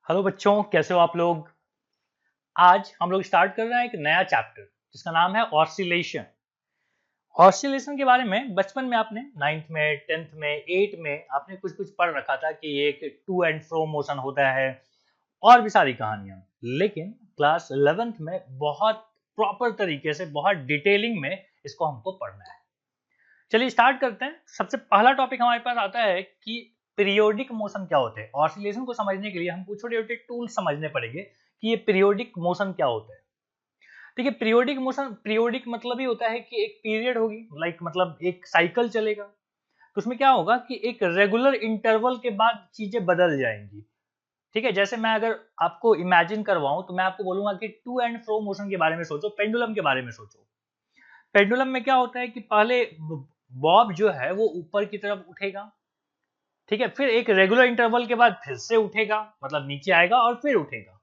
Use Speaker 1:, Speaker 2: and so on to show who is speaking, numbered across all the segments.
Speaker 1: Hello बच्चों, कैसे हो आप लोग। आज हम लोग स्टार्ट कर रहे हैं एक नया चैप्टर जिसका नाम है ऑसिलेशन। ऑसिलेशन के बारे में बचपन में आपने नाइन्थ में, टेंथ में, एट में आपने कुछ कुछ पढ़ रखा था कि ये एक टू एंड फ्रो मोशन होता है और भी सारी कहानियां। लेकिन क्लास 11th में बहुत प्रॉपर तरीके से, बहुत डिटेलिंग में इसको हमको पढ़ना है। चलिए स्टार्ट करते हैं। सबसे पहला टॉपिक हमारे पास आता है कि पीरियोडिक मोशन क्या होते हैं। ऑसिलेशन को समझने के लिए हमको छोटे छोटे टूल समझने पड़ेंगे कि ये पीरियोडिक मोशन क्या होता है। देखिए, पीरियोडिक मोशन, पीरियोडिक मतलब ही होता है कि एक पीरियड होगी, लाइक मतलब एक साइकिल चलेगा, तो उसमें क्या होगा कि एक रेगुलर इंटरवल के बाद चीजें बदल जाएंगी। ठीक है, जैसे मैं अगर आपको इमेजिन करवाऊं तो मैं आपको बोलूंगा कि टू एंड फ्रो मोशन के बारे में सोचो, पेंडुलम के बारे में सोचो। पेंडुलम में क्या होता है कि पहले बॉब जो है वो ऊपर की तरफ उठेगा, ठीक है, फिर एक रेगुलर इंटरवल के बाद फिर से उठेगा, मतलब नीचे आएगा और फिर उठेगा।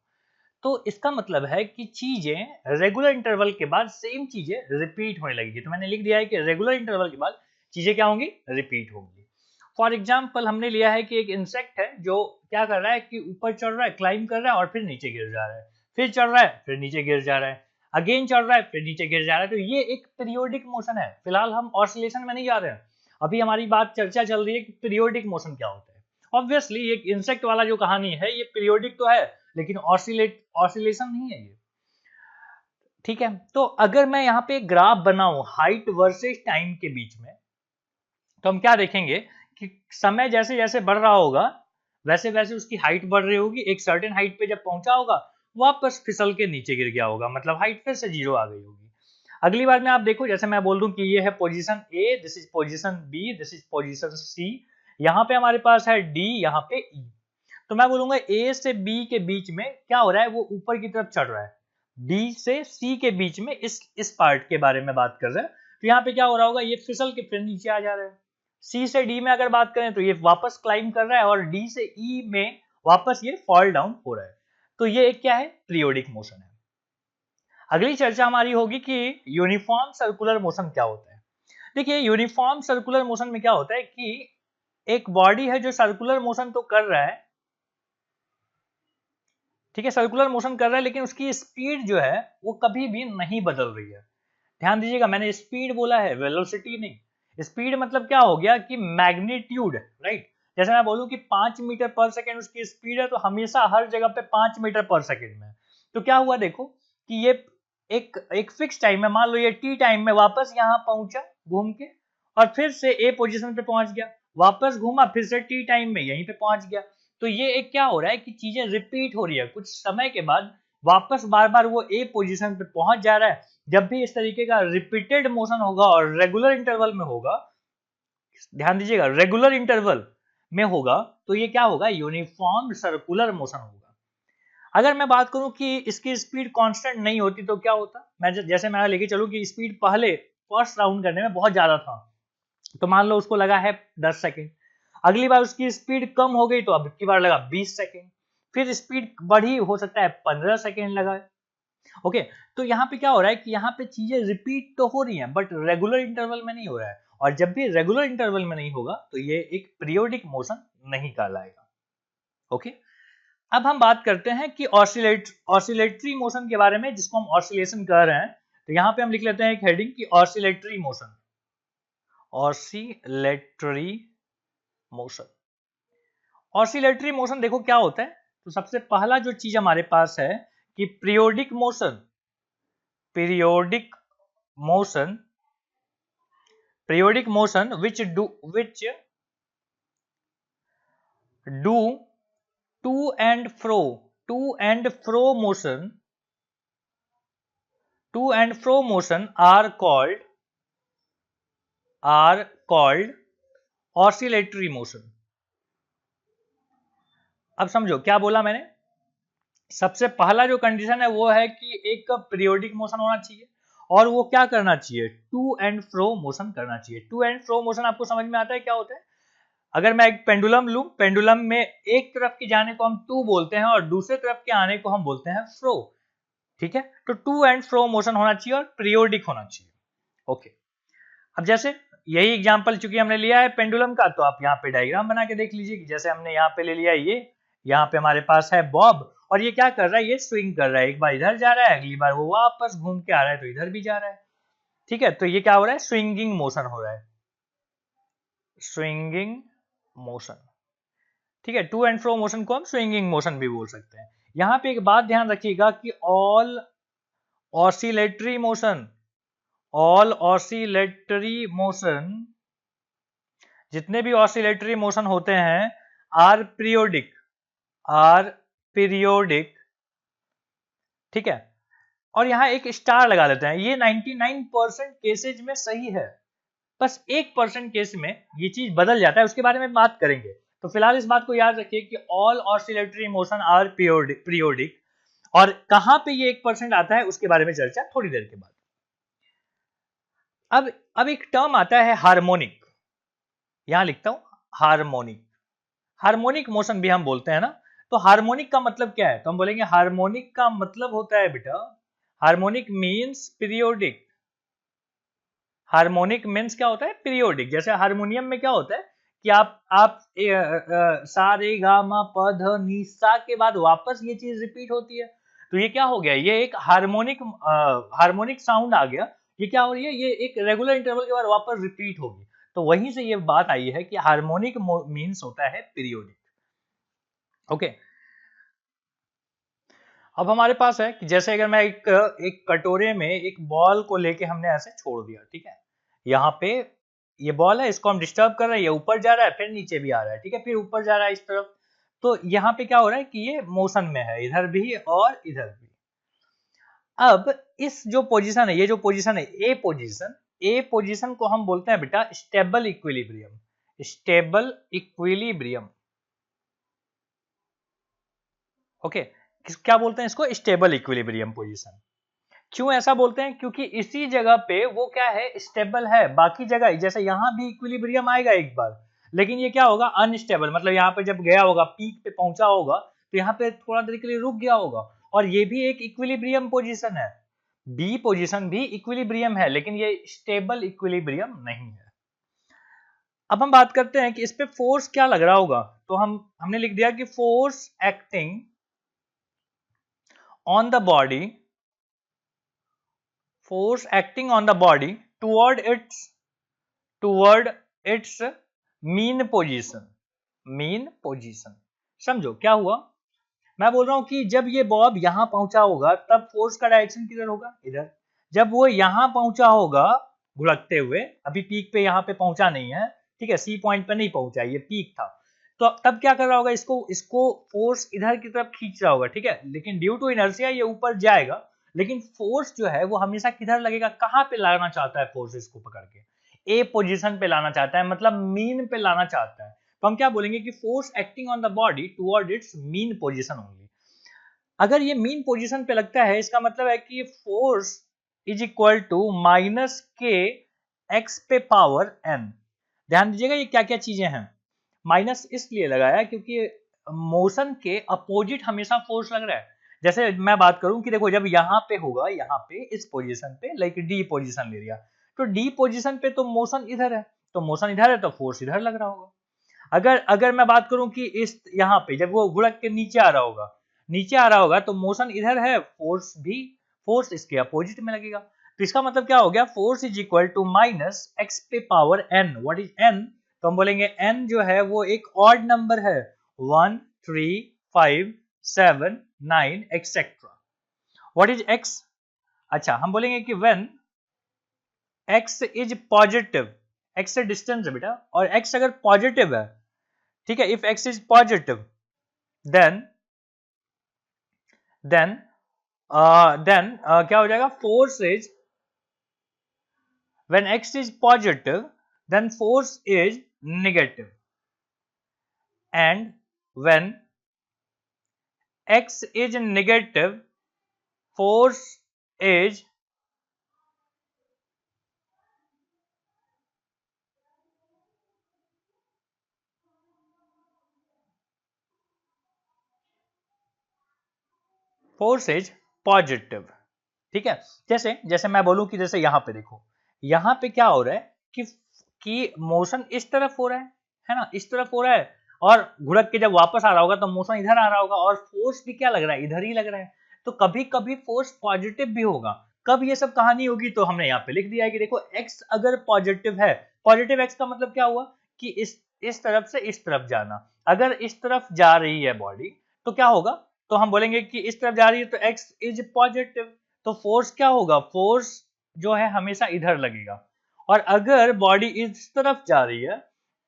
Speaker 1: तो इसका मतलब है कि चीजें रेगुलर इंटरवल के बाद सेम चीजें रिपीट होने लगेगी। तो मैंने लिख दिया है कि रेगुलर इंटरवल के बाद चीजें क्या होंगी, रिपीट होंगी। फॉर एग्जाम्पल हमने लिया है कि एक इंसेक्ट है जो क्या कर रहा है कि ऊपर चढ़ रहा है, क्लाइंब कर रहा है और फिर नीचे गिर जा रहा है, फिर चढ़ रहा है, फिर नीचे गिर जा रहा है, अगेन चढ़ रहा है, फिर नीचे गिर जा रहा है। तो ये एक पीरियोडिक मोशन है। फिलहाल हम ऑसिलेशन में नहीं जा रहे हैं, अभी हमारी बात चर्चा चल रही है कि पीरियोडिक मोशन क्या होता है। ऑब्वियसली एक इंसेक्ट वाला जो कहानी है ये पीरियोडिक तो है, लेकिन ऑसिलेशन नहीं है ये। ठीक है, तो अगर मैं यहाँ पे ग्राफ बनाऊं हाइट वर्सेस टाइम के बीच में, तो हम क्या देखेंगे कि समय जैसे जैसे बढ़ रहा होगा वैसे वैसे उसकी हाइट बढ़ रही होगी। एक सर्टेन हाइट पे जब पहुंचा होगा वापस फिसल के नीचे गिर गया होगा, मतलब हाइट फिर से जीरो आ गई होगी। अगली बार में आप देखो, जैसे मैं बोल दूं कि ये है position A, this is position B, this is position C, यहाँ पे हमारे पास है डी, यहाँ पे ई। तो मैं बोलूंगा ए से बी के बीच में क्या हो रहा है, वो ऊपर की तरफ चढ़ रहा है। बी से सी के बीच में इस पार्ट के बारे में बात कर रहे हैं, तो यहाँ पे क्या हो रहा होगा, ये फिसल के फिर नीचे आ जा रहा है। सी से डी में अगर बात करें तो ये वापस क्लाइंब कर रहा है, और डी से ई में वापस ये फॉल डाउन हो रहा है। तो ये एक क्या है, पीरियोडिक मोशन है। अगली चर्चा हमारी होगी कि यूनिफॉर्म सर्कुलर मोशन क्या होता है। देखिए, यूनिफॉर्म सर्कुलर मोशन में क्या होता है कि एक बॉडी है जो सर्कुलर मोशन तो कर रहा है, ठीक है, सर्कुलर मोशन कर रहा है, लेकिन उसकी स्पीड जो है वो कभी भी नहीं बदल रही है। ध्यान दीजिएगा, मैंने स्पीड बोला है, वेलोसिटी नहीं। स्पीड मतलब क्या हो गया कि मैग्नीट्यूड, राइट। जैसे मैं बोलूं कि 5 मीटर पर सेकेंड उसकी स्पीड है, तो हमेशा हर जगह पे 5 मीटर पर सेकेंड में। तो क्या हुआ देखो कि ये एक एक फिक्स टाइम में, मान लो ये टी टाइम में वापस यहाँ पहुंचा घूम के, और फिर से ए पोजीशन पे पहुंच गया, वापस घूमा, फिर से टी टाइम में यहीं पे पहुंच गया। तो ये एक क्या हो रहा है कि चीजें रिपीट हो रही है, कुछ समय के बाद वापस बार बार वो ए पोजीशन पे पहुंच जा रहा है। जब भी इस तरीके का रिपीटेड मोशन होगा और रेगुलर इंटरवल में होगा, ध्यान दीजिएगा रेगुलर इंटरवल में होगा, तो ये क्या होगा, यूनिफॉर्म सर्कुलर मोशन होगा। अगर मैं बात करूं कि इसकी स्पीड कांस्टेंट नहीं होती तो क्या होता, मैं जैसे मैं लेके चलूं कि स्पीड पहले फर्स्ट राउंड करने में बहुत ज्यादा था, तो मान लो उसको लगा है 10 सेकेंड, अगली बार उसकी स्पीड कम हो गई तो अब की बार लगा 20 सेकेंड, फिर स्पीड बढ़ी, हो सकता है 15 सेकेंड लगा। ओके, तो यहाँ पे क्या हो रहा है कि यहाँ पे चीजें रिपीट तो हो रही हैं बट रेगुलर इंटरवल में नहीं हो रहा है, और जब भी रेगुलर इंटरवल में नहीं होगा तो ये एक पीरियोडिक मोशन नहीं कहलाएगा। ओके, अब हम बात करते हैं कि ऑसिलेटरी मोशन के बारे में, जिसको हम ऑसिलेशन कह रहे हैं। तो यहाँ पे हम लिख लेते हैं एक हेडिंग कि oscillatory motion. Oscillatory motion, oscillatory motion देखो क्या होता है। तो सबसे पहला जो चीज हमारे पास है कि periodic motion, periodic motion, periodic motion which do to and fro, to and fro motion, to and fro motion are called oscillatory motion। अब समझो क्या बोला मैंने। सबसे पहला जो कंडीशन है वो है कि एक पीरियोडिक मोशन होना चाहिए, और वो क्या करना चाहिए, टू एंड फ्रो मोशन करना चाहिए। टू एंड फ्रो मोशन आपको समझ में आता है क्या होता है। अगर मैं एक पेंडुलम लूं, पेंडुलम में एक तरफ की जाने को हम टू बोलते हैं और दूसरे तरफ के आने को हम बोलते हैं फ्रो, ठीक है। तो टू एंड फ्रो मोशन होना चाहिए और पीरियोडिक होना चाहिए। ओके, अब जैसे यही एग्जांपल चूंकि हमने लिया है पेंडुलम का, तो आप यहाँ पे डायग्राम बना के देख लीजिए कि जैसे हमने यहाँ पे ले लिया ये यहाँ पे हमारे पास है बॉब, और ये क्या कर रहा है, ये स्विंग कर रहा है, एक बार इधर जा रहा है, अगली बार वो वापस घूम के आ रहा है तो इधर भी जा रहा है। ठीक है, तो ये क्या हो रहा है, स्विंगिंग मोशन हो रहा है, स्विंगिंग मोशन। ठीक है, टू एंड फ्रो मोशन को हम स्विंगिंग मोशन भी बोल सकते हैं। यहाँ पे एक बात ध्यान रखिएगा कि all oscillatory motion, all oscillatory motion, जितने भी ऑसिलेटरी मोशन होते हैं आर पीरियोडिक, आर पीरियोडिक। ठीक है, और यहाँ एक स्टार लगा लेते हैं, ये 99% केसेज में सही है, बस 1% केस में ये चीज बदल जाता है, उसके बारे में बात करेंगे। तो फिलहाल इस बात को याद रखिए कि all oscillatory motion are periodic, और कहां पे ये 1% आता है उसके बारे में चर्चा थोड़ी देर के बाद। अब एक टर्म आता है हार्मोनिक, यहां लिखता हूं हार्मोनिक, हार्मोनिक मोशन भी हम बोलते हैं ना। तो हार्मोनिक का मतलब क्या है, तो हम बोलेंगे हार्मोनिक का मतलब होता है बेटा, harmonic means periodic. Harmonic means क्या होता है, पीरियोडिक। जैसे हारमोनियम में क्या होता है कि आप सा रे गा मा प ध नी सा के बाद वापस ये चीज रिपीट होती है, तो ये क्या हो गया, ये एक हार्मोनिक साउंड आ गया। ये क्या हो रही है, ये एक रेगुलर इंटरवल के बाद वापस रिपीट होगी, तो वहीं से ये बात आई है कि हार्मोनिक मीन्स होता है पीरियोडिक। ओके, अब हमारे पास है कि जैसे अगर मैं एक कटोरे में एक बॉल को लेके हमने ऐसे छोड़ दिया, ठीक है, यहाँ पे ये बॉल है, इसको हम डिस्टर्ब कर रहे हैं, ये ऊपर जा रहा है फिर नीचे भी आ रहा है, ठीक है, फिर ऊपर जा रहा है इस तरफ, तो यहाँ पे क्या हो रहा है कि ये मोशन में है, इधर भी और इधर भी। अब इस जो पोजीशन है, ये जो पोजीशन है ए पोजीशन को हम बोलते हैं बेटा stable equilibrium, stable equilibrium. Okay, क्या बोलते हैं इसको, स्टेबल इक्विलिब्रियम पोजीशन। क्यों ऐसा बोलते हैं, क्योंकि इसी जगह पे वो क्या है, स्टेबल है। बाकी जगह जैसे यहाँ भी इक्विलिब्रियम आएगा एक बार, लेकिन ये क्या होगा, अनस्टेबल, मतलब यहाँ पे जब गया होगा पीक पे पहुंचा होगा तो यहाँ पे थोड़ा देर के लिए रुक गया होगा, और ये भी एक इक्विलिब्रियम पोजीशन है, बी पोजीशन भी इक्विलिब्रियम है, लेकिन ये स्टेबल इक्विलिब्रियम नहीं है। अब हम बात करते हैं कि इस पे फोर्स क्या लग रहा होगा, तो हमने लिख दिया कि force acting on the body, force acting on the body toward its mean position, mean position। समझो क्या हुआ, मैं बोल रहा हूं कि जब ये बॉब यहां पहुंचा होगा तब फोर्स का डायरेक्शन किधर होगा, इधर। जब वो यहां पहुंचा होगा घुड़कते हुए, अभी पीक पे यहां पे पहुंचा नहीं है, ठीक है, सी पॉइंट पे नहीं पहुंचा, ये पीक था, तो तब क्या कर रहा होगा, इसको फोर्स इधर की तरफ खींच रहा होगा, ठीक है, लेकिन ड्यू टू इनर्शिया ये ऊपर जाएगा, लेकिन फोर्स जो है वो हमेशा किधर लगेगा, कहां पे लाना चाहता है फोर्स, इसको पकड़ के ए पोजीशन पे लाना चाहता है, मतलब मीन पे लाना चाहता है, तो हम क्या बोलेंगे कि force acting on the body toward it's mean position only. अगर ये मीन पोजीशन पे लगता है, इसका मतलब है कि force is equal to minus k x पे पावर एन। ध्यान दीजिएगा ये क्या क्या चीजें हैं, माइनस इसलिए लगाया क्योंकि मोशन के अपोजिट हमेशा फोर्स लग रहा है। जैसे मैं बात करूं कि देखो जब यहाँ पे होगा, यहाँ पे इस पोजीशन पे, लाइक डी पोजीशन ले लिया, तो डी पोजीशन पे तो मोशन इधर है, तो मोशन इधर है तो फोर्स इधर लग रहा होगा। अगर अगर मैं बात करूं कि इस यहाँ पे जब वो गुड़क के नीचे आ रहा होगा, नीचे आ रहा होगा तो मोशन इधर है, फोर्स इसके अपोजिट में लगेगा, तो इसका मतलब क्या हो गया, force is equal to minus x पे power n. What is n, तो हम बोलेंगे एन जो है वो एक ऑड नंबर है, 1 3 5 7 9 एक्सेट्रा। व्हाट इज एक्स, अच्छा हम बोलेंगे कि when x is positive, x से डिस्टेंस है बेटा, और एक्स अगर पॉजिटिव है, ठीक है, if x is positive then क्या हो जाएगा, force is, when x is positive then force is negative, and when x is negative force is positive. ठीक है, जैसे जैसे मैं बोलूं कि जैसे यहां पे देखो, यहां पे क्या हो रहा है कि मोशन इस तरफ हो रहा है ना, इस तरफ हो रहा है, और घुड़क के जब वापस आ रहा होगा तो मोशन इधर आ रहा होगा, और फोर्स भी क्या लग रहा है, इधर ही लग रहा है। तो कभी कभी फोर्स पॉजिटिव भी होगा। कब ये सब कहानी होगी, तो हमने यहाँ पे लिख दिया है कि देखो x अगर पॉजिटिव है, पॉजिटिव x का मतलब क्या हुआ कि इस तरफ से इस तरफ जाना। अगर इस तरफ जा रही है बॉडी तो क्या होगा, तो हम बोलेंगे कि इस तरफ जा रही है तो x इज पॉजिटिव, तो फोर्स क्या होगा, फोर्स जो है हमेशा इधर लगेगा। और अगर बॉडी इस तरफ जा रही है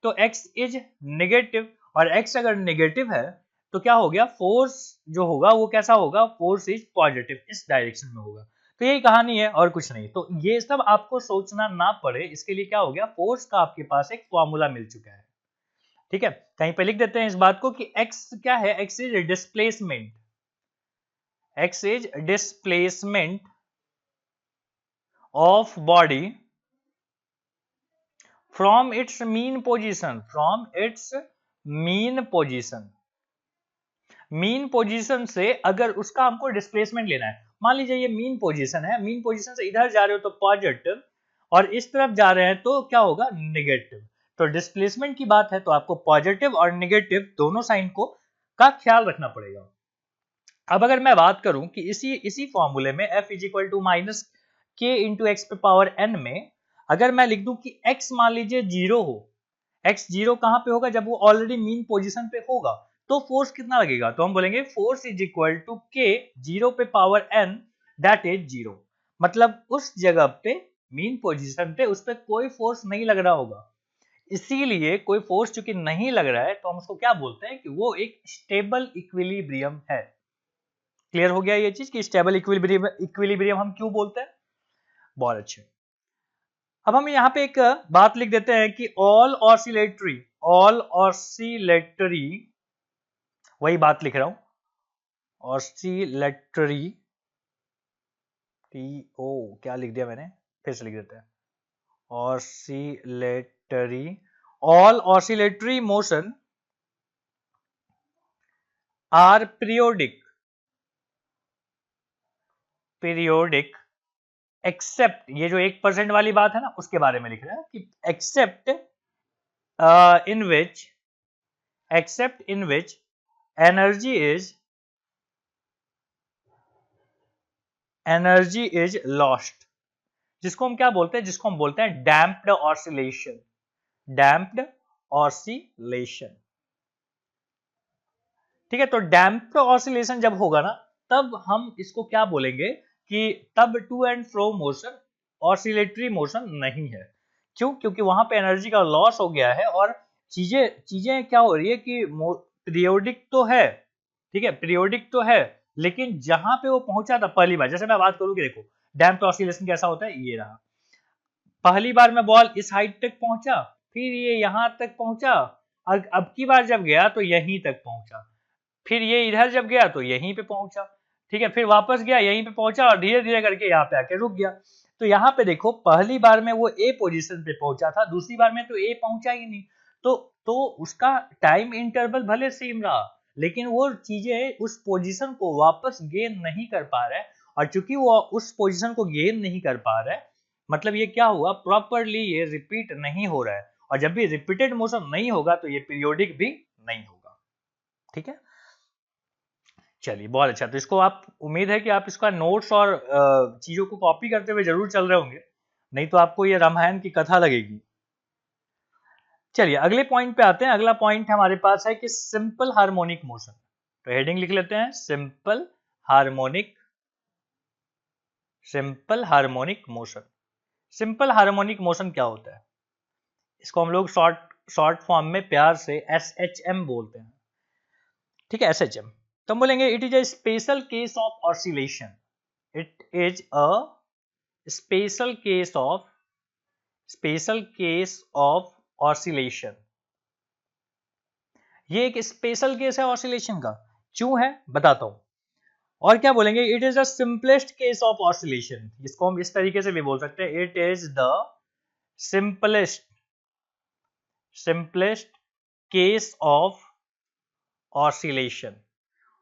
Speaker 1: तो x इज नेगेटिव, और x अगर नेगेटिव है तो क्या हो गया, फोर्स जो होगा वो कैसा होगा, फोर्स इज पॉजिटिव, इस डायरेक्शन में होगा। तो यही कहानी है और कुछ नहीं। तो ये सब आपको सोचना ना पड़े इसके लिए क्या हो गया, फोर्स का आपके पास एक फॉर्मूला मिल चुका है। ठीक है, कहीं पे लिख देते हैं इस बात को कि x क्या है, x is displacement, x is displacement of body from its mean position, from its mean position. Mean position से अगर उसका हमको डिस्प्लेसमेंट लेना है, मान लीजिए ये मीन पोजीशन है, मीन पोजीशन से इधर जा रहे हो तो पॉजिटिव, और इस तरफ जा रहे हैं तो क्या होगा, नेगेटिव। तो डिस्प्लेसमेंट की बात है तो आपको पॉजिटिव और नेगेटिव दोनों साइन को का ख्याल रखना पड़ेगा। अब अगर मैं बात करूं कि इसी फॉर्मूले में f is equal to minus k into x पे पावर n में अगर मैं लिख दूं कि x मान लीजिए 0 हो, x 0 कहां पे होगा, जब वो ऑलरेडी मीन पोजीशन पे होगा, तो फोर्स कितना लगेगा, तो हम बोलेंगे फोर्स इज इक्वल टू के 0 पे पावर n दैट इज 0। मतलब उस जगह पे मीन पोजीशन पे उस पर कोई फोर्स नहीं लग रहा होगा। इसीलिए कोई फोर्स चूंकि नहीं लग रहा है तो हम उसको क्या बोलते हैं कि वो एक स्टेबल इक्विलिब्रियम है। क्लियर हो गया ये चीज कि स्टेबल इक्विलिब्रियम हम क्यों बोलते हैं। बहुत अच्छे। अब हम यहाँ पे एक बात लिख देते हैं कि ऑल ऑसिलेटरी, वही बात लिख रहा हूं, ऑसिलेटरी, टी-ओ क्या लिख दिया मैंने, फिर से लिख देते हैं, oscillatory, all oscillatory motion are periodic except, ये जो 1% वाली बात है ना उसके बारे में लिख रहा है कि accept in which energy is lost, जिसको हम क्या बोलते हैं, जिसको हम बोलते हैं डैम्प्ड ऑसिलेशन, डैम्प्ड ऑसिलेशन। ठीक है, तो डैम्प्ड ऑसिलेशन जब होगा ना तब हम इसको क्या बोलेंगे कि तब to and fro motion oscillatory motion नहीं है। क्यों, क्योंकि वहां पे एनर्जी का लॉस हो गया है और चीजें क्या हो रही है कि पीरियोडिक तो है, ठीक है, पीरियोडिक तो है, लेकिन जहां पे वो पहुंचा था पहली बार, जैसे मैं बात करूं कि देखो डैम्प्ड ऑसिलेशन कैसा होता है, ये रहा, पहली बार में बॉल इस हाइट तक पहुंचा, फिर ये यहां तक पहुंचा, अब की बार जब गया तो यहीं तक पहुंचा, फिर ये इधर जब गया तो यहीं पे पहुंचा, ठीक है, फिर वापस गया यहीं पे पहुंचा और धीरे धीरे करके यहाँ पे आके रुक गया। तो यहाँ पे देखो पहली बार में वो ए पोजीशन पे पहुंचा था, दूसरी बार में तो ए पहुंचा ही नहीं, तो उसका टाइम इंटरवल भले सेम रहा लेकिन वो चीजें उस पोजीशन को वापस गेन नहीं कर पा रहा है, और चूंकि वो उस पोजीशन को गेन नहीं कर पा रहा है मतलब ये क्या हुआ, प्रॉपरली ये रिपीट नहीं हो रहा है, और जब भी रिपीटेड मोशन नहीं होगा तो ये पीरियोडिक भी नहीं होगा। ठीक है, चलिए बहुत अच्छा। तो इसको आप, उम्मीद है कि आप इसका नोट्स और चीजों को कॉपी करते हुए जरूर चल रहे होंगे, नहीं तो आपको ये रामायण की कथा लगेगी। चलिए अगले पॉइंट पे आते हैं। अगला पॉइंट हमारे पास है कि सिंपल हार्मोनिक मोशन। तो हेडिंग लिख लेते हैं simple harmonic motion. Simple harmonic motion क्या होता है, इसको हम लोग शॉर्ट फॉर्म में प्यार से SHM बोलते हैं। ठीक है, SHM। तो हम बोलेंगे it is a special case of oscillation, it is a special case of oscillation. ये एक स्पेशल केस है ऑसिलेशन का। क्यों है बताता हूं। और क्या बोलेंगे, it is the simplest case of oscillation, इसको हम इस तरीके से भी बोल सकते हैं, it is the simplest case of oscillation.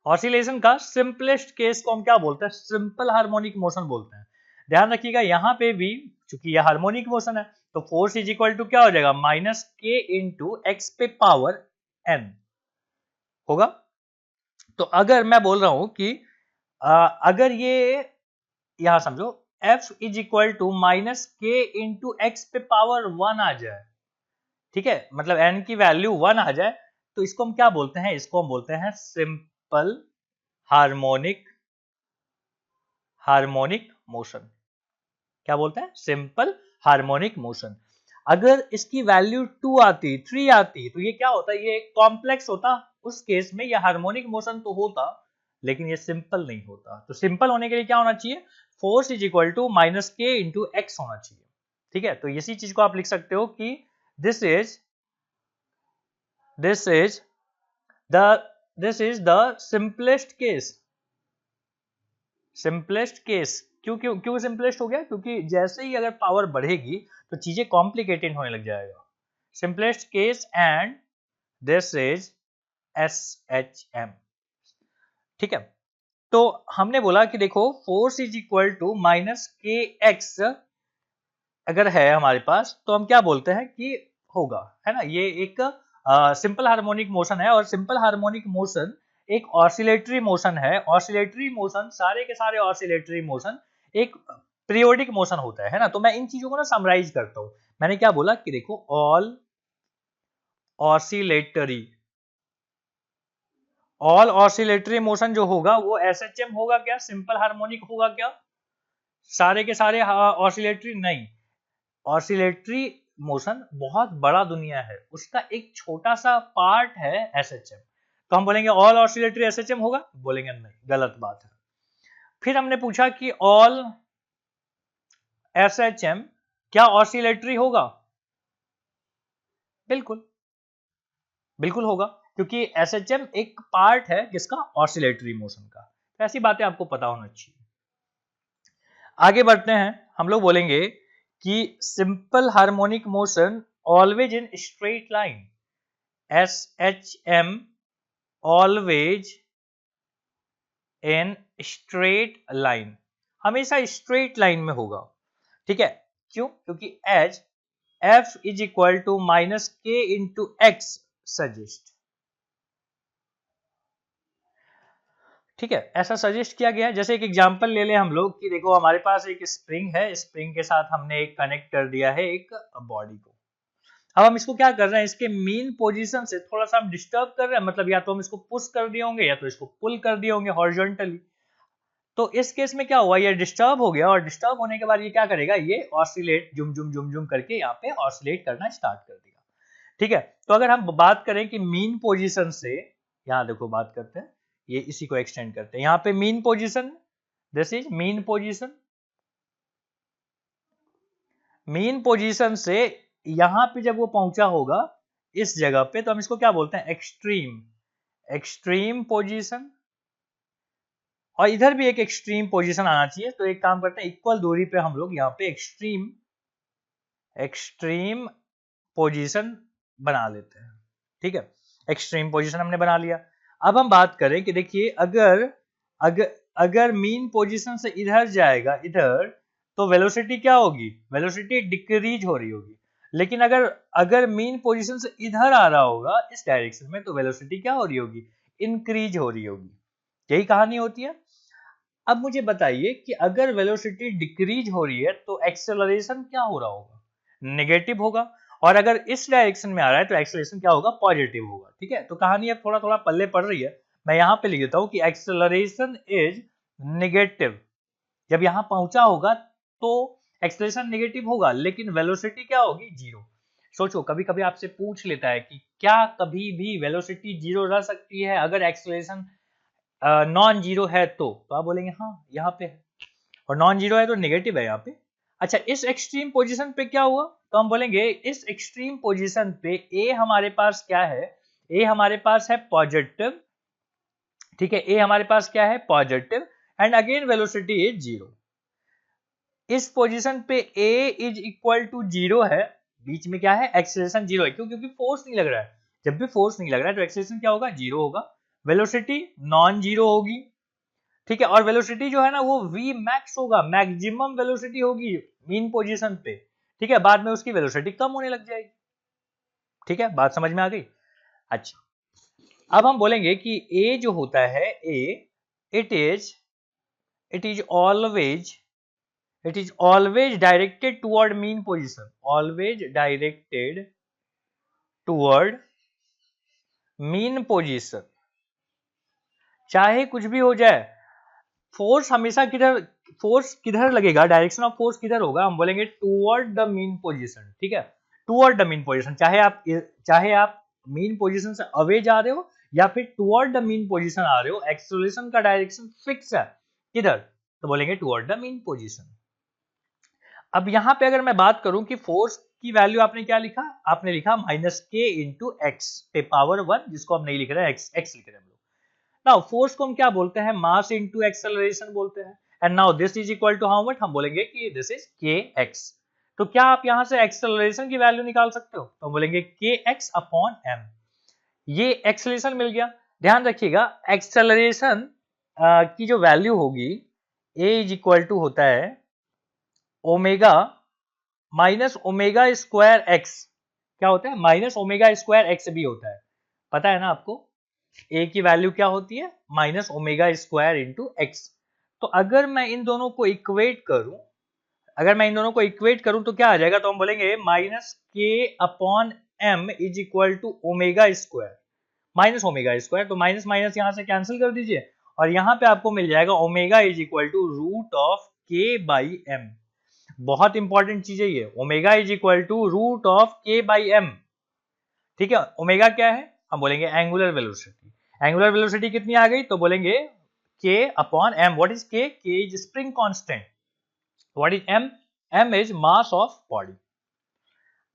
Speaker 1: Oscillation का सिंपलेस्ट केस को हम क्या बोलते हैं, सिंपल हार्मोनिक मोशन बोलते हैं। ध्यान रखिएगा यहां पे भी चूंकि यह हार्मोनिक मोशन है तो फोर्स इज इक्वल टू क्या हो जाएगा, माइनस के इंटू एक्स पे पावर n। होगा। तो अगर मैं बोल रहा हूं कि अगर ये यहां समझो f is equal to minus k into x पे पावर 1 आ जाए, ठीक है, मतलब n की वैल्यू 1 आ जाए, तो इसको हम क्या बोलते हैं, इसको हम बोलते हैं सिंपल हार्मोनिक मोशन। क्या बोलते हैं, सिंपल हार्मोनिक मोशन। अगर इसकी वैल्यू 2 आती, 3 आती, तो ये क्या होता, ये कॉम्प्लेक्स होता, उस केस में ये हार्मोनिक मोशन तो होता, लेकिन ये सिंपल नहीं होता। तो सिंपल होने के लिए क्या होना चाहिए, force is equal to minus k into x होना चाहिए, ठीक है। तो इसी चीज को आप लिख सकते हो कि this is the simplest case. Simplest case क्यों क्यों क्यों सिंपलेस्ट हो गया, क्योंकि जैसे ही अगर पावर बढ़ेगी तो चीजें कॉम्प्लिकेटेड होने लग जाएगा। Simplest case and this is SHM, ठीक है। तो हमने बोला कि देखो force is equal to minus k x अगर है हमारे पास, तो हम क्या बोलते हैं कि होगा, है ना, ये एक सिंपल हार्मोनिक मोशन है। और सिंपल हार्मोनिक मोशन एक ऑसिलेटरी मोशन है। ऑसिलेटरी मोशन, सारे के सारे ऑसिलेटरी मोशन एक पीरियोडिक मोशन होता है ना। तो मैं इन चीजों को ना समराइज करता हूं। मैंने क्या बोला कि देखो ऑल ऑसिलेटरी मोशन जो होगा वो SHM होगा क्या, सिंपल हार्मोनिक होगा क्या, सारे के सारे ऑसिलेटरी नहीं। ऑसिलेटरी मोशन बहुत बड़ा दुनिया है, उसका एक छोटा सा पार्ट है SHM। तो हम बोलेंगे ऑल ऑसिलेटरी SHM होगा, बोलेंगे नहीं, गलत बात है। फिर हमने पूछा कि ऑल SHM क्या ऑसिलेटरी होगा, बिल्कुल बिल्कुल होगा, क्योंकि SHM एक पार्ट है किसका, ऑसिलेटरी मोशन का। तो ऐसी बातें आपको पता होना चाहिए। आगे बढ़ते हैं, हम लोग बोलेंगे कि simple harmonic motion always in straight line. SHM always in straight line, हमेशा स्ट्रेट लाइन में होगा, ठीक है। क्यों, क्योंकि H F is equal to minus k into x suggest, ठीक है, ऐसा सजेस्ट किया गया है। जैसे एक एग्जांपल ले लें हम लोग कि देखो हमारे पास एक स्प्रिंग है, स्प्रिंग के साथ हमने एक कनेक्ट कर दिया है एक बॉडी को। अब हम इसको क्या कर रहे हैं, इसके मेन पोजीशन से थोड़ा सा हम डिस्टर्ब कर रहे हैं, मतलब या तो हम इसको पुश कर दिए होंगे या तो इसको पुल कर दिए होंगे हॉरिजॉन्टली। तो इस केस में क्या हुआ, ये डिस्टर्ब हो गया, और डिस्टर्ब होने के बाद ये क्या करेगा, ये ऑसिलेट जुम जुम जुम जुम करके यहाँ पे ऑसिलेट करना स्टार्ट कर देगा, ठीक है। तो अगर हम बात करें कि मीन पोजीशन से, यहाँ देखो बात करते हैं, ये इसी को एक्सटेंड करते हैं, यहाँ पे mean position, this is mean position. Mean position से यहां पे जब वो पहुंचा होगा इस जगह पे, तो हम इसको क्या बोलते हैं, एक्सट्रीम पोजीशन। और इधर भी एक एक्सट्रीम पोजीशन आना चाहिए। तो एक काम करते हैं, इक्वल दूरी पे हम लोग यहाँ पे एक्सट्रीम पोजीशन बना लेते हैं, ठीक है। एक्सट्रीम पोजीशन हमने बना लिया। अब हम बात करें कि देखिए अगर अगर अगर मीन पोजीशन से इधर जाएगा इधर, तो वेलोसिटी क्या होगी, वेलोसिटी डिक्रीज हो रही होगी। लेकिन अगर अगर मीन पोजीशन से इधर आ रहा होगा इस डायरेक्शन में, तो वेलोसिटी क्या हो रही होगी, इंक्रीज हो रही होगी। यही कहानी होती है। अब मुझे बताइए कि अगर वेलोसिटी डिक्रीज हो रही है तो एक्सेलरेशन क्या हो रहा होगा, नेगेटिव होगा। और अगर इस डायरेक्शन में आ रहा है तो एक्सेलरेशन क्या होगा, पॉजिटिव होगा, ठीक है। तो कहानी अब थोड़ा थोड़ा पल्ले पड़ रही है। मैं यहाँ पे लिख देता हूँ कि एक्सेलरेशन इज नेगेटिव। जब यहाँ पहुंचा होगा तो एक्सेलरेशन नेगेटिव होगा, लेकिन वेलोसिटी क्या होगी, जीरो। सोचो, कभी कभी आपसे पूछ लेता है कि क्या कभी भी वेलोसिटी जीरो रह सकती है अगर एक्सेलरेशन नॉन जीरो है, तो आप बोलेंगे हाँ यहाँ पे है, और नॉन जीरो है तो नेगेटिव है यहाँ पे। अच्छा, इस एक्सट्रीम पोजीशन पे क्या हुआ, तो हम बोलेंगे इस एक्सट्रीम पोजीशन पे ए हमारे पास क्या है, ए हमारे पास है पॉजिटिव, ठीक है, ए हमारे पास क्या है, positive, and again velocity is zero. इस पोजीशन पे ए इज इक्वल टू जीरो है, बीच में क्या है, एक्सेलरेशन जीरो है। क्यों, क्योंकि फोर्स नहीं लग रहा है। जब भी फोर्स नहीं लग रहा है तो एक्सेलरेशन क्या होगा, जीरो होगा। वेलोसिटी नॉन जीरो होगी, ठीक है। और वेलोसिटी जो है ना वो v मैक्स होगा, मैक्सिमम वेलोसिटी होगी मीन पोजीशन पे, ठीक है। बाद में उसकी वेलोसिटी कम होने लग जाएगी, ठीक है। बात समझ में आ गई। अच्छा, अब हम बोलेंगे कि ए जो होता है A, it is always directed toward mean position, always directed toward mean position. चाहे कुछ भी हो जाए, फोर्स हमेशा किधर लगेगा, डायरेक्शन ऑफ फोर्स किधर होगा, हम बोलेंगे टुवर्ड द मीन पोजीशन। ठीक है, टुवर्ड द मीन पोजीशन, चाहे आप मीन पोजीशन से अवे जा रहे हो या फिर टुवर्ड द मीन पोजीशन आ रहे हो, एक्सेलरेशन का डायरेक्शन फिक्स है किधर, तो बोलेंगे टुवर्ड द मीन पोजीशन। अब यहां पे अगर मैं बात करूं कि फोर्स की वैल्यू आपने क्या लिखा, आपने लिखा -k इंटू एक्स पे पावर 1, जिसको हम नहीं लिख रहे हैं, एक्स लिख रहे हैं हम लोग। नाउ फोर्स को हम क्या बोलते हैं, मास इंटू एक्सेलरेशन बोलते हैं। And now this is equal to how much, हम बोलेंगे कि दिस इज kx। तो क्या आप यहां से एक्सेलरेशन की वैल्यू निकाल सकते हो, तो बोलेंगे kx अपॉन m। ये एक्सेलरेशन मिल गया। ध्यान रखिएगा, एक्सेलरेशन की जो वैल्यू होगी a इज इक्वल टू होता है omega minus omega square x. क्या होता है, माइनस ओमेगा स्क्वायर एक्स भी होता है, पता है ना आपको। ए की वैल्यू क्या होती है, minus omega square into x. तो अगर मैं इन दोनों को इक्वेट करूं, तो क्या आ जाएगा, तो हम बोलेंगे minus k upon m is equal to omega square, minus omega square. तो माइनस माइनस यहां से कैंसिल कर दीजिए और यहां पे आपको मिल जाएगा omega is equal to root of k by m. बहुत इंपॉर्टेंट चीज है ये, omega is equal to root of k by m. ठीक है, ओमेगा क्या है, हम बोलेंगे एंगुलर वेलोसिटी। एंगुलर वेलोसिटी कितनी आ गई, तो बोलेंगे k upon m। What is k, k इज spring constant. What is m, m is mass of body.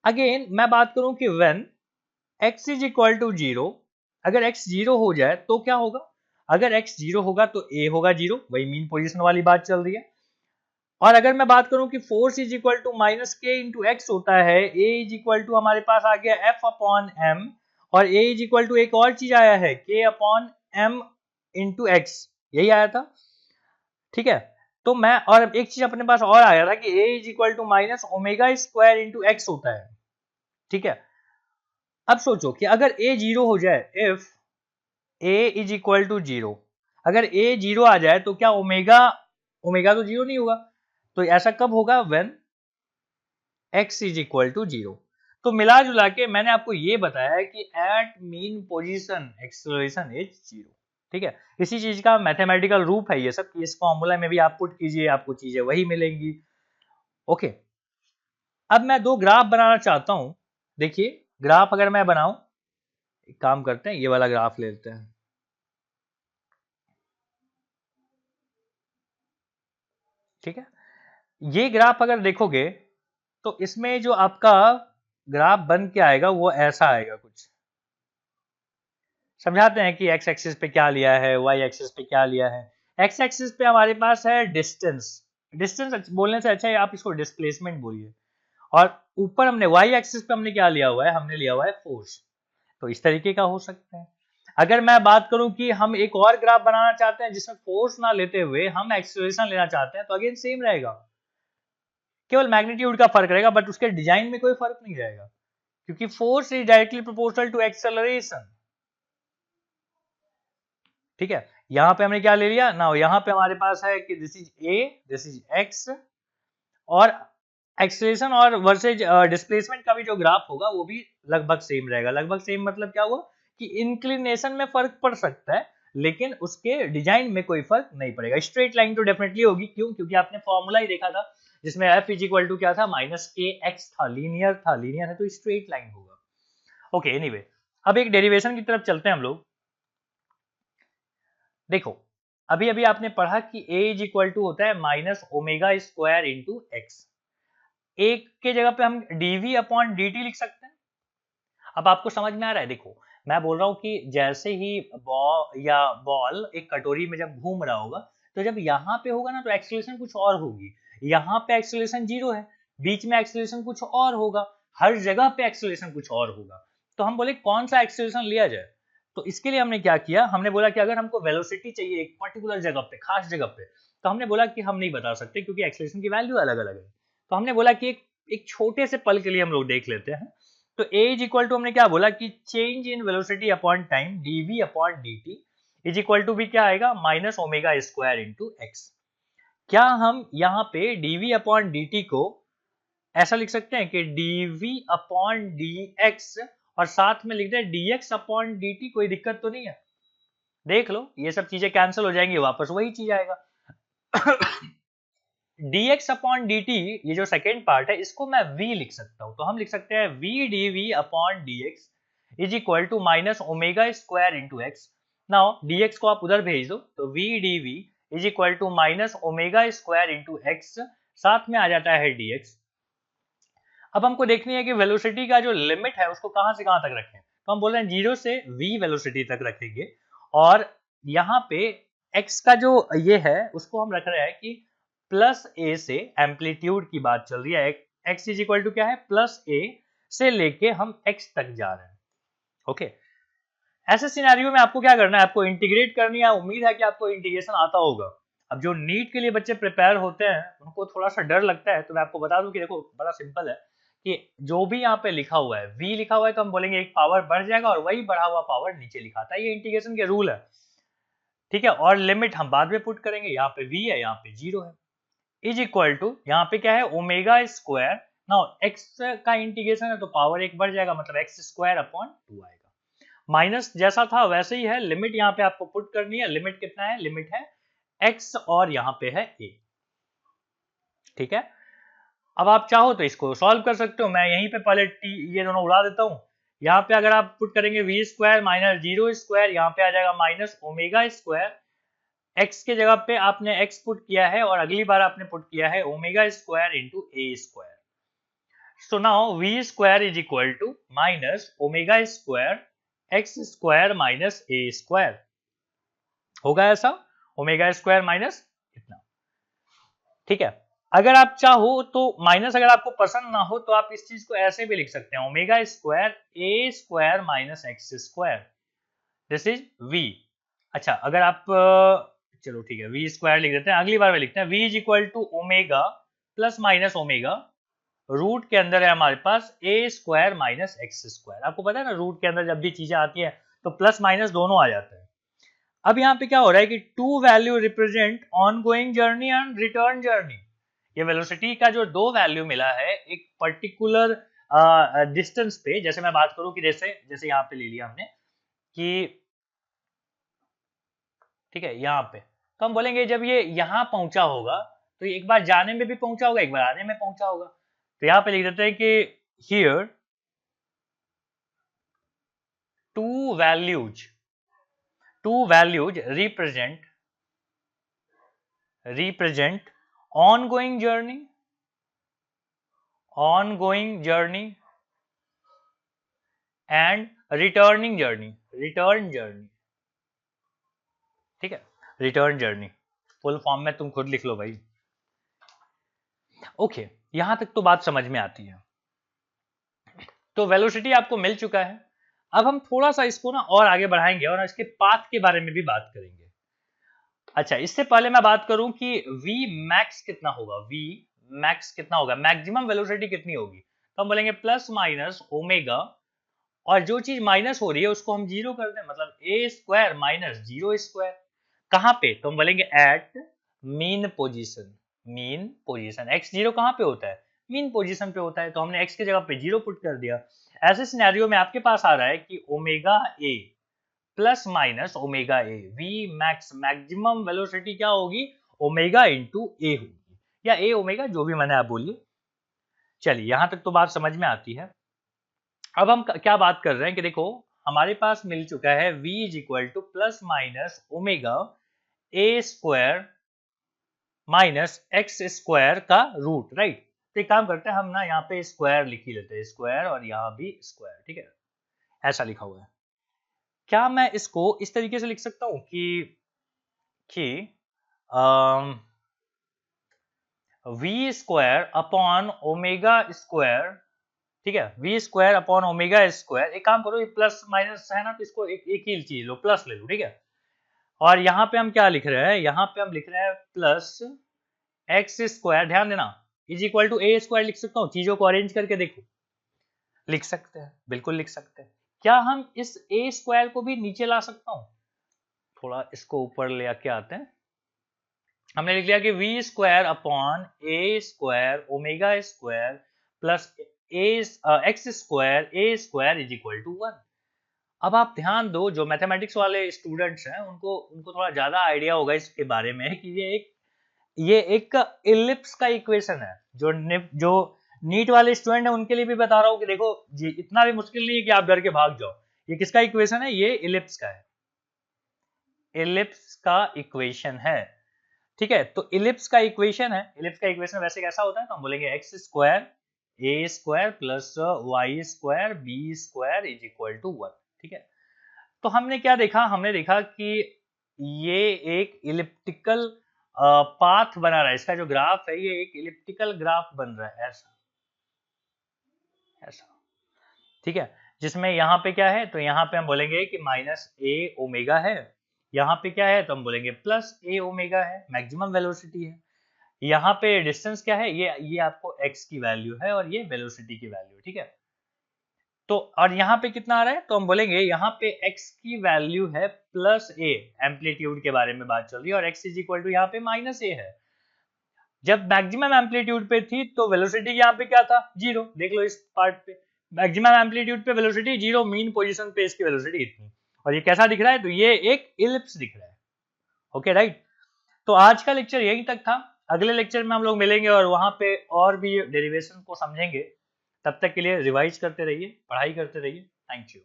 Speaker 1: Again मैं बात करूं कि when x is equal to 0, अगर x 0 हो जाए तो क्या होगा, अगर x 0 होगा तो a होगा 0, वही मीन पोजीशन वाली बात चल रही है। और अगर मैं बात करूं कि force is equal to minus k into x होता है, ए इज इक्वल टू हमारे पास आ गया एफ अपॉन एम, और ए इज इक्वल टू एक और चीज आया है के अपॉन एम इंटू एक्स, यही आया था। ठीक है, तो मैं और एक चीज अपने पास और आया था कि a is equal to minus omega square into x होता है। ठीक है, अब सोचो कि अगर ए 0 हो जाए, if a is equal to 0, अगर ए 0 आ जाए तो क्या ओमेगा तो 0 नहीं होगा। तो ऐसा कब होगा, when x is equal to 0। तो मिला जुला के मैंने आपको ये बताया कि at mean position acceleration is 0। ठीक है, इसी चीज का मैथमेटिकल रूप है ये सब, कि इस फॉर्मूला में भी आप पुट कीजिए, आपको चीजें वही मिलेंगी। ओके, अब मैं दो ग्राफ बनाना चाहता हूं। देखिए, ग्राफ अगर मैं बनाऊं, एक काम करते हैं, ये वाला ग्राफ ले लेते हैं। ठीक है, ये ग्राफ अगर देखोगे तो इसमें जो आपका ग्राफ बन के आएगा वो ऐसा आएगा कुछ। समझाते हैं कि एक्स एक्सिस पे क्या लिया है, वाई एक्सिस पे क्या लिया है। एक्स एक्सिस पे हमारे पास है डिस्टेंस, डिस्टेंस बोलने से अच्छा है आप इसको डिस्प्लेसमेंट बोलिए। और ऊपर हमने वाई एक्सिस पे हमने क्या लिया हुआ है, हमने लिया हुआ है फोर्स। तो इस तरीके का हो सकता है। अगर मैं बात करूं कि हम एक और ग्राफ बनाना चाहते हैं जिसमें फोर्स ना लेते हुए हम एक्सेलरेशन लेना चाहते हैं, तो अगेन सेम रहेगा, केवल मैग्नीट्यूड का फर्क रहेगा, बट उसके डिजाइन में कोई फर्क नहीं रहेगा, क्योंकि force is directly proportional to acceleration. ठीक है, यहां पे हमने क्या ले लिया ना, यहां पे हमारे पास है कि this is a, this is x, और एक्सेलरेशन और वर्सेज डिस्प्लेसमेंट का भी जो ग्राफ होगा वो भी लगभग सेम रहेगा। लगभग सेम मतलब क्या हुआ कि इंक्लिनेशन में फर्क पड़ सकता है, लेकिन उसके डिजाइन में कोई फर्क नहीं पड़ेगा। स्ट्रेट लाइन तो डेफिनेटली होगी, क्यों, क्योंकि आपने फॉर्मूला ही देखा था जिसमें f इज इक्वल टू क्या था, माइनस के एक्स था, लीनियर है तो स्ट्रेट लाइन होगा। ओके, एनीवे, अब एक डेरिवेशन की तरफ चलते हैं हम लोग। देखो, अभी अभी आपने पढ़ा कि a इज इक्वल टू होता है minus omega square into x. एक के जगह पे हम dv अपॉन dt लिख सकते हैं। अब आपको समझ में आ रहा है, देखो मैं बोल रहा हूं कि जैसे ही बॉल एक कटोरी में जब घूम रहा होगा, तो जब यहाँ पे होगा ना तो एक्सेलरेशन कुछ और होगी, यहाँ पे एक्सेलरेशन 0 है, बीच में एक्सेलरेशन कुछ और होगा, हर जगह पे एक्सेलरेशन कुछ और होगा। तो हम बोले कौन सा एक्सेलरेशन लिया जाए, तो इसके लिए हमने क्या किया, हमने बोला कि अगर हमको वेलोसिटी चाहिए एक पर्टिकुलर जगह पे, खास जगह पे, तो हमने बोला कि हम नहीं बता सकते क्योंकि एक्सेलरेशन की वैल्यू अलग अलग है। तो हमने बोला कि एक छोटे से पल के लिए हम लोग देख लेते हैं, तो a इज इक्वल टू हमने क्या बोला कि change in velocity upon time dv upon dt is equal to भी क्या आएगा minus omega square into x. क्या हम यहाँ पे dv अपॉन dt को ऐसा लिख सकते हैं कि dv अपॉन dx और साथ में लिख दे dx अपॉन dt? कोई दिक्कत तो नहीं है? देख लो ये सब चीजें कैंसिल हो जाएंगी, वापस वही चीज आएगा। dx अपॉन dt ये जो सेकेंड पार्ट है इसको मैं v लिख सकता हूं, तो हम लिख सकते हैं v dv upon dx is equal to minus omega square into x. Now dx को आप उधर भेज दो तो v dv is equal to minus omega square into x, साथ में आ जाता है dx। अब हमको देखनी है कि वेलोसिटी का जो लिमिट है उसको कहां से कहां तक रखें, तो हम बोल रहे हैं 0 से v वेलोसिटी तक रखेंगे और यहाँ पे x का जो ये है उसको हम रख रहे हैं कि प्लस a से, एम्पलीट्यूड की बात चल रही है, x इज इक्वल टू क्या है प्लस a से लेके हम x तक जा रहे हैं। ओके, ऐसे सिनेरियो में आपको क्या करना है, आपको इंटीग्रेट करनी है। उम्मीद है कि आपको इंटीग्रेशन आता होगा। अब जो नीट के लिए बच्चे प्रिपेयर होते हैं उनको थोड़ा सा डर लगता है, तो मैं आपको बता दूं कि देखो बड़ा सिंपल है कि जो भी यहाँ पे लिखा हुआ है v लिखा हुआ है तो हम बोलेंगे एक पावर बढ़ जाएगा और वही बढ़ा हुआ पावर नीचे लिखा था। ये इंटीग्रेशन के रूल है, ठीक है। और लिमिट हम बाद में पुट करेंगे, यहाँ पे v है यहाँ पे 0 है, इज इक्वल टू यहाँ पे क्या है ओमेगा स्क्वायर। नाउ x का इंटीग्रेशन है तो पावर एक बढ़ जाएगा, मतलब x स्क्वायर अपॉन 2 आएगा। माइनस जैसा था वैसे ही है, लिमिट यहाँ पे आपको पुट करनी है। लिमिट कितना है, लिमिट है x और यहाँ पे है a, ठीक है। अब आप चाहो तो इसको सॉल्व कर सकते हो, मैं यहीं पे पहले t ये दोनों उड़ा देता हूँ। यहाँ पे अगर आप पुट करेंगे v स्क्वायर माइनस 0 स्क्वायर, यहाँ पे आ जाएगा माइनस ओमेगा स्क्वायर। x के जगह पे आपने x पुट किया है और अगली बार आपने पुट किया है omega square into a square. So now v square is equal to minus omega square x square minus a square होगा ऐसा, ओमेगा स्क्वायर माइनस इतना, ठीक है। अगर आप चाहो तो माइनस अगर आपको पसंद ना हो तो आप इस चीज को ऐसे भी लिख सकते हैं omega square a square minus x square, this is v। अच्छा अगर आप चलो ठीक है v स्क्वायर लिख देते हैं, अगली बार में लिखते हैं v is equal to omega plus minus omega, root के अंदर है हमारे पास a square minus x square. आपको पता है ना रूट के अंदर जब भी चीजें आती है तो प्लस माइनस दोनों आ जाते हैं। अब यहाँ पे क्या हो रहा है कि two value represent ongoing journey and return journey. ये वेलोसिटी का जो दो वैल्यू मिला है एक पर्टिकुलर डिस्टेंस पे, जैसे मैं बात करूं कि जैसे यहाँ पे ले लिया हमने कि ठीक है यहाँ पे, तो हम बोलेंगे जब ये यहाँ पहुंचा होगा तो ये एक बार जाने में भी पहुंचा होगा एक बार आने में पहुंचा होगा। तो यहाँ पे लिख देते हैं कि here to values represent ongoing journey and return journey, ठीक है। रिटर्न जर्नी फुल फॉर्म में तुम खुद लिख लो भाई। ओके, यहां तक तो बात समझ में आती है। तो वेलोसिटी आपको मिल चुका है। अब हम थोड़ा सा इसको ना और आगे बढ़ाएंगे और इसके पाथ के बारे में भी बात करेंगे। अच्छा इससे पहले मैं बात करूं कि v मैक्स कितना होगा, v मैक्स कितना होगा, मैक्सिमम वेलोसिटी कितनी होगी। तो हम बोलेंगे प्लस माइनस ओमेगा, और जो चीज माइनस हो रही है उसको हम जीरो कर दें, मतलब a स्क्वायर माइनस 0 स्क्वायर। कहां पे, तो हम बोलेंगे at mean position. x zero कहां पे होता है, मीन पोजीशन पे होता है, तो हमने x की जगह पे 0 पुट कर दिया। ऐसे सिनेरियो में आपके पास आ रहा है कि omega a plus minus omega a, v max maximum velocity क्या होगी ओमेगा इंटू ए होगी, या ए ओमेगा जो भी मैंने आप बोलिए। चलिए यहां तक तो बात समझ में आती है। अब हम क्या बात कर रहे हैं कि देखो हमारे पास मिल चुका है v is equal two plus minus omega A square minus x square का रूट, राइट। तो एक काम करते हैं हम ना यहाँ पे स्क्वायर लिख ही लेते हैं, स्क्वायर और यहाँ भी स्क्वायर, ठीक है, ऐसा लिखा हुआ है। क्या मैं इसको इस तरीके से लिख सकता हूं कि v square upon omega square, ठीक है, v square upon omega square. एक काम करो ये प्लस माइनस है ना तो इसको एक ही चीज लो, प्लस ले लो, ठीक है। और यहाँ पे हम क्या लिख रहे हैं, यहाँ पे हम लिख रहे हैं प्लस एक्स स्क्वायर, ध्यान देना, is equal to a square लिख सकता हूँ। चीजों को अरेंज करके देखो, लिख सकते हैं, बिल्कुल लिख सकते हैं। क्या हम इस ए स्क्वायर को भी नीचे ला सकता हूँ? थोड़ा इसको ऊपर ले आके आते हैं। हमने लिख लिया कि v square upon a square omega square plus x square is equal to 1। अब आप ध्यान दो, जो मैथमेटिक्स वाले स्टूडेंट्स हैं उनको उनको थोड़ा ज्यादा आइडिया होगा इसके बारे में कि ये एक इलिप्स का इक्वेशन है। जो नीट वाले स्टूडेंट है उनके लिए भी बता रहा हूँ कि देखो जी, इतना भी मुश्किल नहीं है कि आप डर के भाग जाओ। ये किसका इक्वेशन है? ये इलिप्स का है, इलिप्स का इक्वेशन है। ठीक है, तो इलिप्स का इक्वेशन है। इलिप्स का इक्वेशन वैसे कैसा होता है? तो हम बोलेंगे x square a square plus y square b square is equal to 1। ठीक है, तो हमने क्या देखा? हमने देखा कि ये एक इलिप्टिकल पाथ बना रहा है। इसका जो ग्राफ है ये एक इलिप्टिकल ग्राफ बन रहा है, ऐसा ऐसा। ठीक है, जिसमें यहाँ पे क्या है? तो यहाँ पे हम बोलेंगे कि माइनस ए ओमेगा है। यहाँ पे क्या है? तो हम बोलेंगे प्लस ए ओमेगा है, मैक्सिमम वेलोसिटी है। यहाँ पे डिस्टेंस क्या है? ये आपको x की वैल्यू है और ये वेलोसिटी की वैल्यू। ठीक है, तो और यहाँ पे कितना आ रहा है? तो हम बोलेंगे यहाँ पे x की वैल्यू है प्लस ए, एम्पलीट्यूड के बारे में बात चल रही है, और x इज इक्वल टू यहाँ पे माइनस ए है। जब मैक्सिमम एम्पलीट्यूड पे थी तो वेलोसिटी यहाँ पे क्या था? जीरो। देख लो इस पार्ट पे, मैक्सिमम एम्पलीट्यूड पे वेलोसिटी जीरो, मीन पोजीशन पे इसकी वेलोसिटी इतनी। और ये कैसा दिख रहा है? तो ये एक इलिप्स दिख रहा है। ओके राइट, तो आज का लेक्चर यहीं तक था। अगले लेक्चर में हम लोग मिलेंगे और वहां पे और भी डेरिवेशन को समझेंगे। तब तक के लिए रिवाइज करते रहिए, पढ़ाई करते रहिए। Thank you.